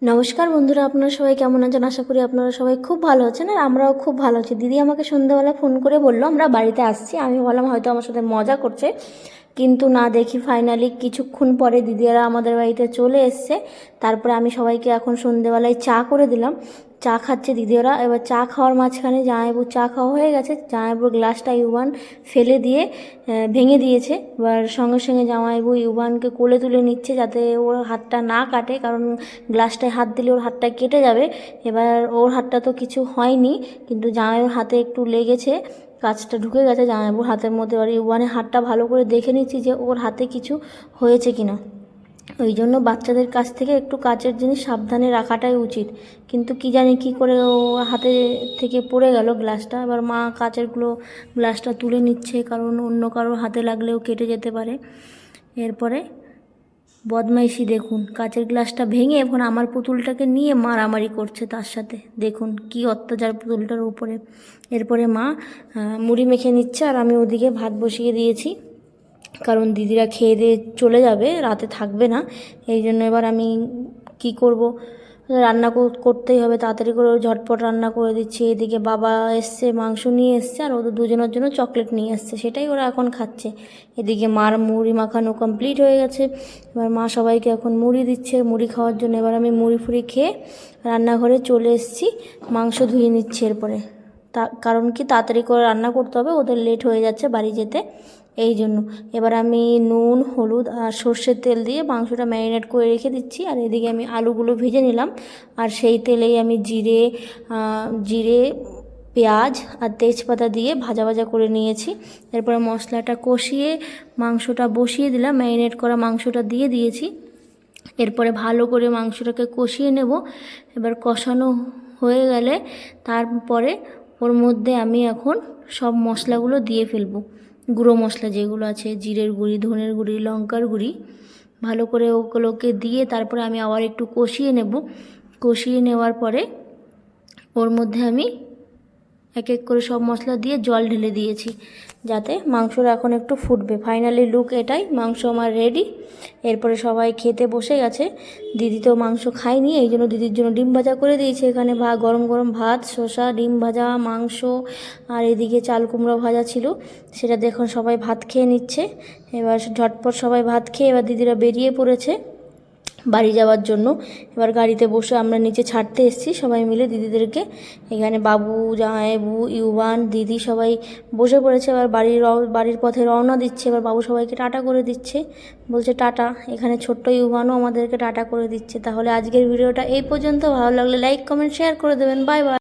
নমস্কার বন্ধুরা, আপনারা সবাই কেমন আছেন? আশা করি আপনারা সবাই খুব ভালো আছেন আর আমরাও খুব ভালো আছি। দিদি আমাকে সন্ধ্যাবেলা ফোন করে বললো আমরা বাড়িতে আসছি। আমি বললাম হয়তো আমার সাথে মজা করছে, কিন্তু না, দেখি ফাইনালি কিছুক্ষণ পরে দিদিরা আমাদের বাড়িতে চলে এসছে। তারপরে আমি সবাইকে এখন সন্ধ্যেবেলায় চা করে দিলাম। চা খাচ্ছে দিদিরা। এবার চা খাওয়ার মাঝখানে জামাইবাবুর চা খাওয়া হয়ে গেছে, জামাইবাবুর গ্লাসটা ইউবান ফেলে দিয়ে ভেঙে দিয়েছে। এবার সঙ্গে সঙ্গে জামাইবাবু ইউবানকে কোলে তুলে নিচ্ছে যাতে ওর হাতটা না কাটে, কারণ গ্লাসটায় হাত দিলে ওর হাতটা কেটে যাবে। এবার ওর হাতটা তো কিছু হয়নি, কিন্তু জামাইবাবুর হাতে একটু লেগেছে, কাঁচটা ঢুকে গেছে জামাইবাবুর হাতের মধ্যে। এবার ইউবানের হাতটা ভালো করে দেখে নিচ্ছি যে ওর হাতে কিছু হয়েছে কিনা। ওই জন্য বাচ্চাদের কাছ থেকে একটু কাচের জিনিস সাবধানে রাখাটাই উচিত। কিন্তু কি জানি কি করে ও হাতে থেকে পড়ে গেল গ্লাসটা। এবার মা কাচেরগুলো গ্লাসটা তুলে নিচ্ছে, কারণ অন্য কারোর হাতে লাগলেও কেটে যেতে পারে। এরপরে বদমাইশি দেখুন, কাচের গ্লাসটা ভেঙে এখন আমার পুতুলটাকে নিয়ে মারামারি করছে তার সাথে। দেখুন কি অত্যাচার পুতুলটার উপরে। এরপরে মা মুড়ি মেখে নিচ্ছে আর আমি ওদিকে ভাত বসিয়ে দিয়েছি, কারণ দিদিরা খেয়ে দিয়ে চলে যাবে, রাতে থাকবে না। এই জন্য এবার আমি কি করব, রান্না করতেই হবে, তাড়াতাড়ি করে ঝটপট রান্না করে দিচ্ছি। এদিকে বাবা এসছে, মাংস নিয়ে এসছে, আর ওদের দুজনের জন্য চকলেট নিয়ে এসছে, সেটাই ওরা এখন খাচ্ছে। এদিকে মার মুড়ি মাখানো কমপ্লিট হয়ে গেছে। এবার মা সবাইকে এখন মুড়ি দিচ্ছে মুড়ি খাওয়ার জন্য। এবার আমি মুড়ি ফুড়ি খেয়ে রান্নাঘরে চলে এসেছি, মাংস ধুয়ে নিচ্ছি এরপরে। কারণ কি তাড়াতাড়ি করে রান্না করতে হবে, ওদের লেট হয়ে যাচ্ছে বাড়ি যেতে, এই জন্য। এবার আমি নুন হলুদ আর সর্ষের তেল দিয়ে মাংসটা ম্যারিনেট করে রেখে দিচ্ছি। আর এদিকে আমি আলুগুলো ভেজে নিলাম, আর সেই তেলেই আমি জিরে পেঁয়াজ আর তেজপাতা দিয়ে ভাজা ভাজা করে নিয়েছি। এরপরে মশলাটা কষিয়ে মাংসটা বসিয়ে দিলাম, ম্যারিনেট করা মাংসটা দিয়ে দিয়েছি। এরপরে ভালো করে মাংসটাকে কষিয়ে নেব। এবার কষানো হয়ে গেলে তারপরে ওর মধ্যে আমি এখন সব মশলাগুলো দিয়ে ফেলবো, গুঁড়ো মশলা যেগুলো আছে, জিরের গুঁড়ি, ধনের গুঁড়ি, লঙ্কার গুঁড়ি, ভালো করে ওগুলোকে দিয়ে তারপরে আমি আবার একটু কষিয়ে নেব। কষিয়ে নেওয়ার পরে ওর মধ্যে আমি এক এক করে সব মশলা দিয়ে জল ঢেলে দিয়েছি, যাতে মাংসটা এখন একটু ফুটবে। ফাইনালি লুক এটাই, মাংস আমার রেডি। এরপরে সবাই খেতে বসে গেছে। দিদি তো মাংস খায়নি, এই জন্য দিদির জন্য ডিম ভাজা করে দিয়েছি। এখানে গরম গরম ভাত, শসা, ডিম ভাজা, মাংস, আর এদিকে চাল কুমড়ো ভাজা ছিল, সেটা দেখুন সবাই ভাত খেয়ে নিচ্ছে। এবার ঝটপট সবাই ভাত খেয়ে এবার দিদিরা বেরিয়ে পড়েছে বাড়ি যাওয়ার জন্য। এবার গাড়িতে বসে আমরা নিচে ছাড়তে এসেছি সবাই মিলে দিদিদেরকে। এখানে বাবু, জামাইবাবু, ইউবান, দিদি সবাই বসে পড়েছে। এবার বাড়ির পথে রওনা দিচ্ছে। এবার বাবু সবাইকে টাটা করে দিচ্ছে, বলছে টাটা। এখানে ছোট্ট ইউবানও আমাদেরকে টাটা করে দিচ্ছে। তাহলে আজকের ভিডিওটা এই পর্যন্ত। ভালো লাগলে লাইক কমেন্ট শেয়ার করে দেবেন। Bye bye.